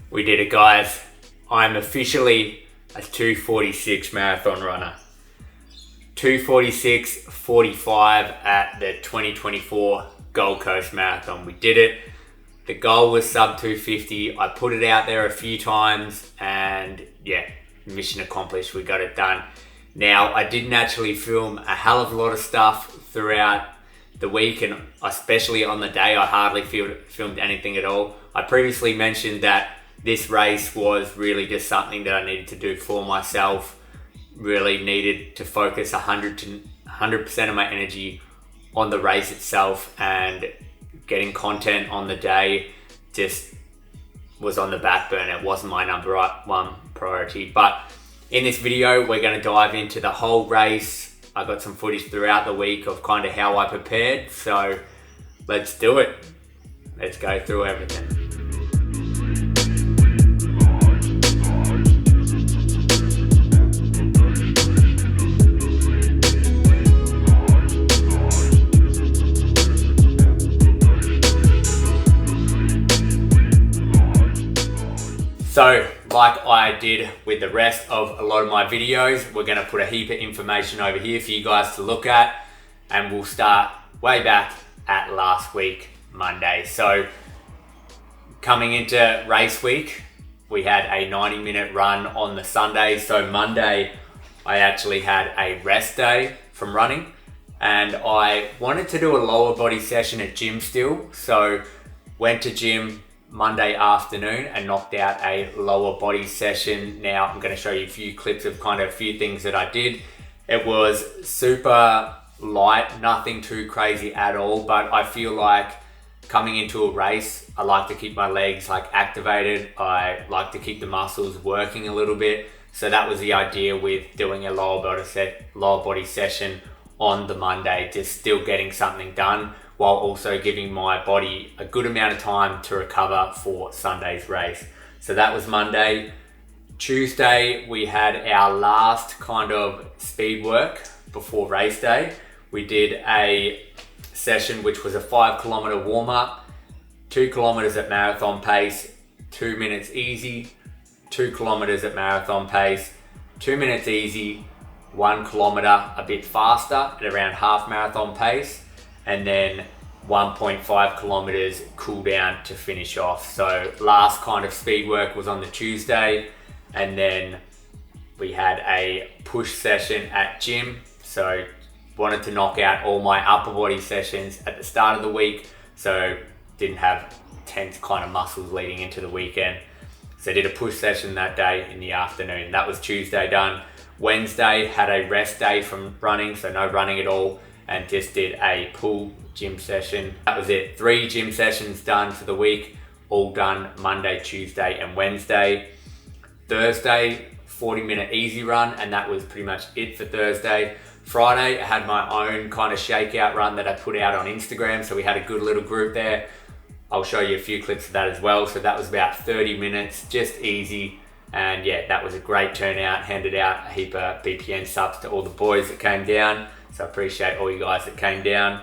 We did it, guys. I'm officially a 2:46 marathon runner. 2:46:45 at the 2024 Gold Coast Marathon. We did it. The goal was sub 250. I put it out there a few times and yeah, mission accomplished. We got it done. Now, I didn't actually film a hell of a lot of stuff throughout the week, and especially on the day, I hardly filmed anything at all. I previously mentioned that this race was really just something that I needed to do for myself. Really needed to focus 100% of my energy on the race itself, and getting content on the day just was on the back burner. It wasn't my number one priority. But in this video, we're going to dive into the whole race. I got some footage throughout the week of kind of how I prepared. So let's do it. Let's go through everything. So, like I did with the rest of a lot of my videos, we're going to put a heap of information over here for you guys to look at, and we'll start way back at last week, Monday. So, coming into race week, we had a 90-minute run on the Sunday. So Monday, I actually had a rest day from running, and I wanted to do a lower body session at gym still. So, went to gym Monday afternoon and knocked out a lower body session. Now I'm going to show you a few clips of kind of a few things that I did. It was super light, nothing too crazy at all, but I feel like coming into a race, I like to keep my legs like activated. I like to keep the muscles working a little bit. So that was the idea with doing a lower body session on the Monday, just still getting something done, while also giving my body a good amount of time to recover for Sunday's race. So that was Monday. Tuesday, we had our last kind of speed work before race day. We did a session which was a 5-kilometer warm-up, 2 kilometers at marathon pace, 2 minutes easy, 2 kilometers at marathon pace, 2 minutes easy, 1 kilometer a bit faster at around half marathon pace, and then 1.5 kilometers cool down to finish off. So last kind of speed work was on the Tuesday, and then we had a push session at gym. So wanted to knock out all my upper body sessions at the start of the week, so didn't have tense kind of muscles leading into the weekend. So I did a push session that day in the afternoon. That was Tuesday done. Wednesday had a rest day from running, so no running at all, and just did a pull gym session. That was it. 3 gym sessions done for the week, all done Monday, Tuesday, and Wednesday. Thursday, 40-minute easy run, and that was pretty much it for Thursday. Friday, I had my own kind of shakeout run that I put out on Instagram, so we had a good little group there. I'll show you a few clips of that as well. So that was about 30 minutes, just easy. And yeah, that was a great turnout. Handed out a heap of BPN subs to all the boys that came down. So I appreciate all you guys that came down.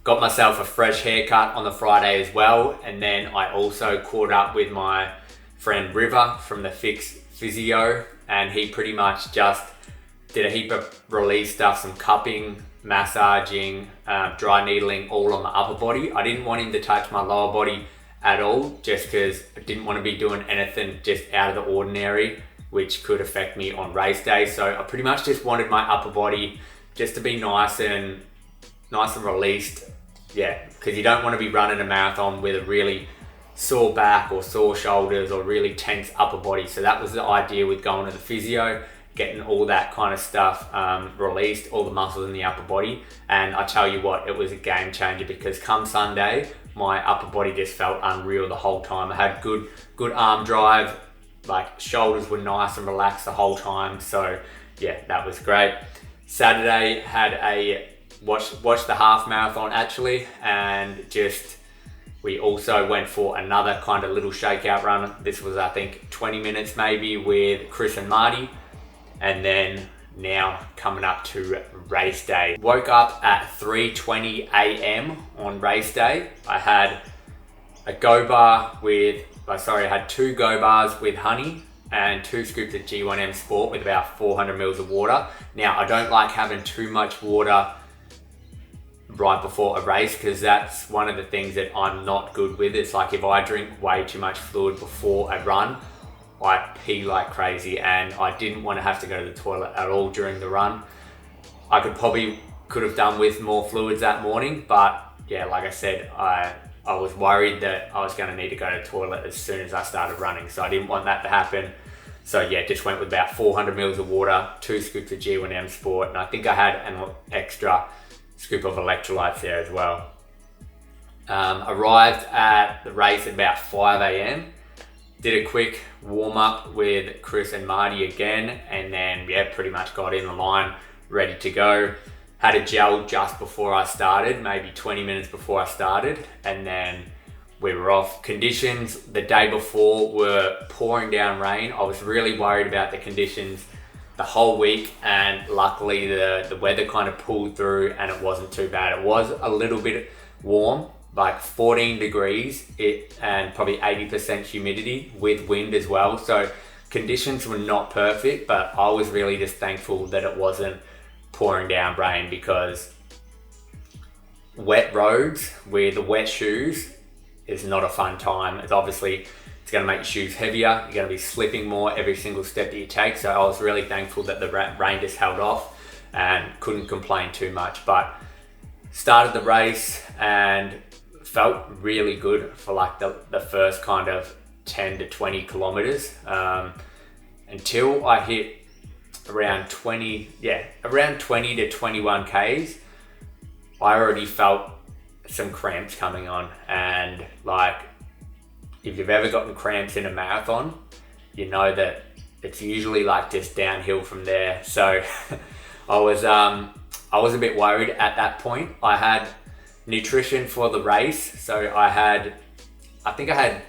Got myself a fresh haircut on the Friday as well. And then I also caught up with my friend River from the Fix Physio. And he pretty much just did a heap of release stuff, some cupping, massaging, dry needling, all on the upper body. I didn't want him to touch my lower body at all, just because I didn't want to be doing anything just out of the ordinary, which could affect me on race day. So I pretty much just wanted my upper body just to be nice and released. Yeah, because you don't want to be running a marathon with a really sore back or sore shoulders or really tense upper body. So that was the idea with going to the physio, getting all that kind of stuff released, all the muscles in the upper body. And I tell you what, it was a game changer, because come Sunday, my upper body just felt unreal the whole time. I had good arm drive, like shoulders were nice and relaxed the whole time. So yeah, that was great. Saturday had a watch the half marathon actually, and just we also went for another kind of little shakeout run. This was I think 20 minutes maybe with Chris and Marty. And then now coming up to race day. Woke up at 3:20 a.m. on race day. I had a go bar with I had 2 Go bars with honey and 2 scoops of G1M Sport with about 400 mils of water. Now, I don't like having too much water right before a race, because that's one of the things that I'm not good with. It's like if I drink way too much fluid before a run, I pee like crazy, and I didn't want to have to go to the toilet at all during the run. I could have done with more fluids that morning, but yeah, like I said, I was worried that I was going to need to go to the toilet as soon as I started running, so I didn't want that to happen. So yeah, just went with about 400 mils of water, 2 scoops of G1M Sport, and I think I had an extra scoop of electrolytes there as well. Arrived at the race at about 5 a.m. Did a quick warm up with Chris and Marty again, and then yeah, pretty much got in the line, ready to go. Had a gel just before I started, maybe 20 minutes before I started, and then we were off. Conditions the day before were pouring down rain. I was really worried about the conditions the whole week, and luckily the weather kind of pulled through and it wasn't too bad. It was a little bit warm, like 14 degrees and probably 80% humidity with wind as well. So conditions were not perfect, but I was really just thankful that it wasn't pouring down rain, because wet roads with wet shoes is not a fun time. It's obviously going to make your shoes heavier. You're going to be slipping more every single step that you take. So I was really thankful that the rain just held off and couldn't complain too much. But started the race and felt really good for like the first kind of 10 to 20 kilometers until I hit around 20 to 21 Ks. I already felt some cramps coming on, and like, if you've ever gotten cramps in a marathon, you know that it's usually like just downhill from there. So I was a bit worried at that point. I had nutrition for the race, so I think I had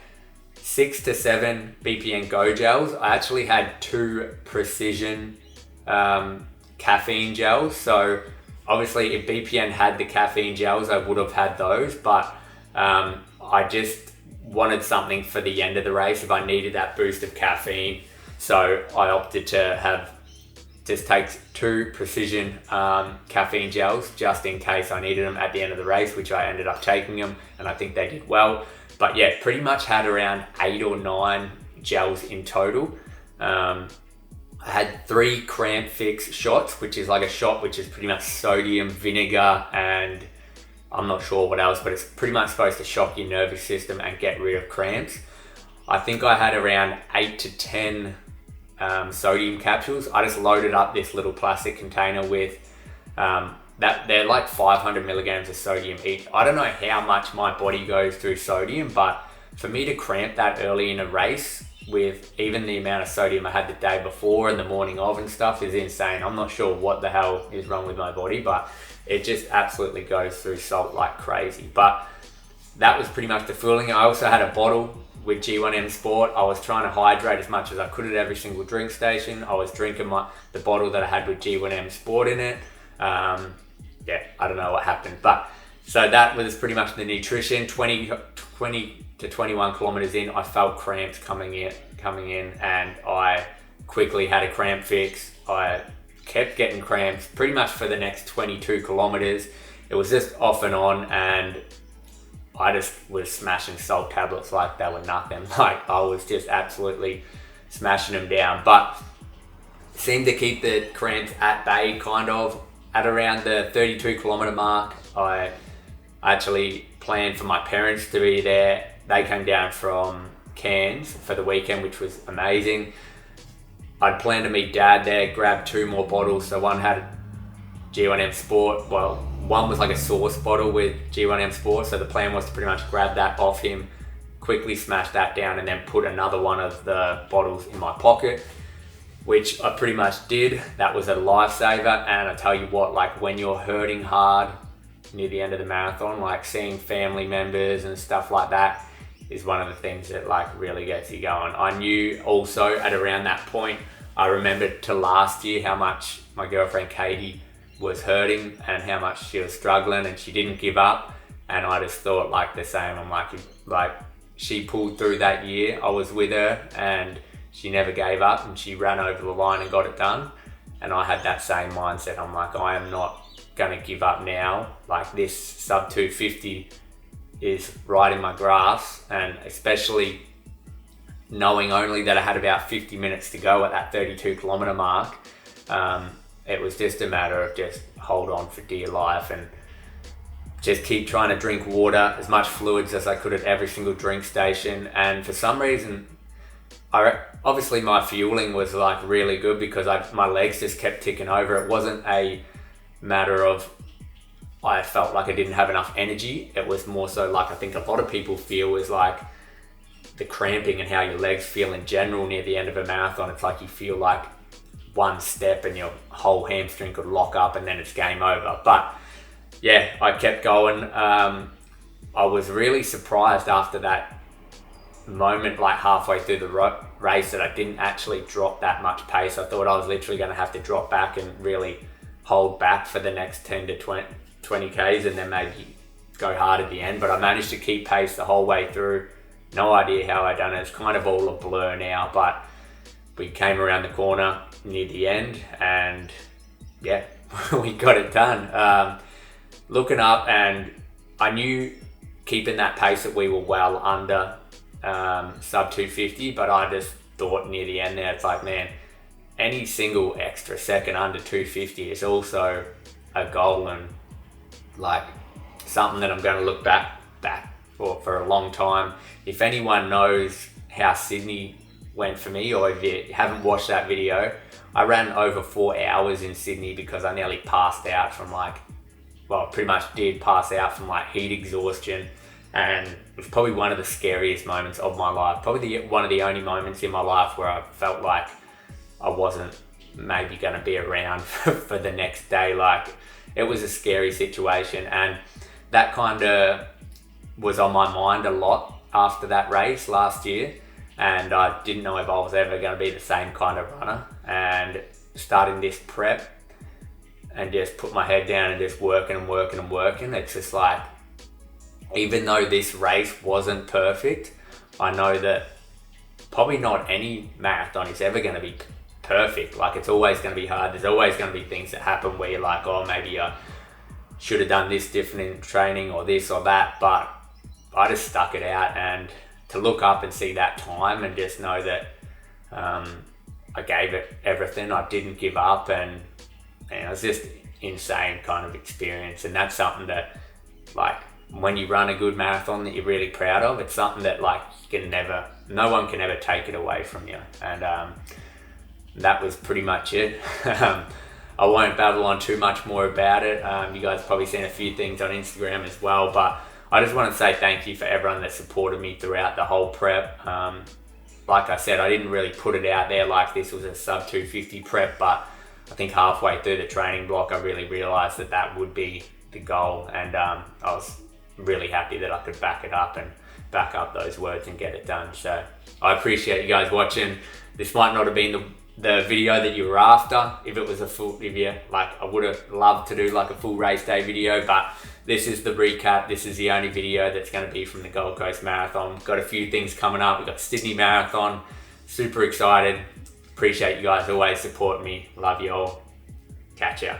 6 to 7 BPN Go gels. I actually had 2 Precision caffeine gels. So obviously if BPN had the caffeine gels, I would have had those, but I just wanted something for the end of the race if I needed that boost of caffeine. So I opted to take 2 Precision caffeine gels just in case I needed them at the end of the race, which I ended up taking them, and I think they did well. But yeah, pretty much had around 8 or 9 gels in total. I had 3 cramp fix shots, which is like a shot which is pretty much sodium, vinegar, and I'm not sure what else, but it's pretty much supposed to shock your nervous system and get rid of cramps. I think I had around 8 to 10 sodium capsules. I just loaded up this little plastic container with that. They're like 500 milligrams of sodium each. I don't know how much my body goes through sodium, but for me to cramp that early in a race with even the amount of sodium I had the day before and the morning of and stuff is insane. I'm not sure what the hell is wrong with my body, but it just absolutely goes through salt like crazy. But that was pretty much the fueling. I also had a bottle with G1M Sport. I was trying to hydrate as much as I could at every single drink station. I was drinking the bottle that I had with G1M Sport in it. I don't know what happened, but so that was pretty much the nutrition. 20 to 21 kilometers in, I felt cramps coming in, and I quickly had a cramp fix. I kept getting cramps pretty much for the next 22 kilometers. It was just off and on, and I just was smashing salt tablets like they were nothing. Like, I was just absolutely smashing them down, but seemed to keep the cramps at bay, kind of. At around the 32 kilometer mark, I actually planned for my parents to be there. They came down from Cairns for the weekend, which was amazing. I'd planned to meet Dad there, grab 2 more bottles. So one had G1M Sport. Well, one was like a sauce bottle with G1M Sport. So the plan was to pretty much grab that off him, quickly smash that down, and then put another one of the bottles in my pocket, which I pretty much did. That was a lifesaver. And I tell you what, like, when you're hurting hard near the end of the marathon, like seeing family members and stuff like that is one of the things that like really gets you going. I knew also at around that point, I remembered to last year how much my girlfriend Katie was hurting and how much she was struggling, and she didn't give up. And I just thought like the same. I'm like she pulled through that year. I was with her and she never gave up, and she ran over the line and got it done. And I had that same mindset. I'm like, I am not going to give up now. Like, this sub 250 is right in my grasp, and especially knowing only that I had about 50 minutes to go at that 32 kilometer mark. It was just a matter of just hold on for dear life and just keep trying to drink water, as much fluids as I could at every single drink station. And for some reason, obviously my fueling was like really good because my legs just kept ticking over. It wasn't a matter of I felt like I didn't have enough energy. It was more so like I think a lot of people feel is like the cramping and how your legs feel in general near the end of a marathon. It's like you feel like one step and your whole hamstring could lock up and then it's game over. But yeah, I kept going. I was really surprised after that moment, like halfway through the race, that I didn't actually drop that much pace. I thought I was literally going to have to drop back and really hold back for the next 10 to 20 Ks and then maybe go hard at the end. But I managed to keep pace the whole way through. No idea how I done it. It's kind of all a blur now, but we came around the corner near the end and yeah, we got it done. Looking up, and I knew keeping that pace that we were well under sub 250, but I just thought near the end there, it's like, man, any single extra second under 250 is also a goal and like something that I'm going to look back for a long time. If anyone knows how Sydney went for me, or if you haven't watched that video, I ran over 4 hours in Sydney because I nearly passed out from pretty much did pass out from like heat exhaustion. And it was probably one of the scariest moments of my life. Probably one of the only moments in my life where I felt like I wasn't maybe going to be around for the next day. Like, it was a scary situation, and that kind of was on my mind a lot after that race last year. And I didn't know if I was ever going to be the same kind of runner. And starting this prep and just put my head down and just working, it's just like, even though this race wasn't perfect, I know that probably not any marathon is ever going to be perfect. Like, it's always going to be hard. There's always going to be things that happen where you're like, oh, maybe I should have done this different in training or this or that. But I just stuck it out, and to look up and see that time and just know that I gave it everything. I didn't give up, and it was just insane kind of experience. And that's something that, like, when you run a good marathon that you're really proud of, it's something that like no one can ever take it away from you. And that was pretty much it. I won't babble on too much more about it. You guys probably seen a few things on Instagram as well, but I just want to say thank you for everyone that supported me throughout the whole prep. Like I said, I didn't really put it out there like this was a sub 250 prep, but I think halfway through the training block I really realized that would be the goal, and I was really happy that I could back it up and back up those words and get it done. So I appreciate you guys watching. This might not have been the video that you were after. If it was a full video, like, I would have loved to do like a full race day video, but this is the recap. This is the only video that's going to be from the Gold Coast Marathon. We've got a few things coming up. We've got Sydney Marathon. Super excited. Appreciate you guys always supporting me. Love you all. Catch ya.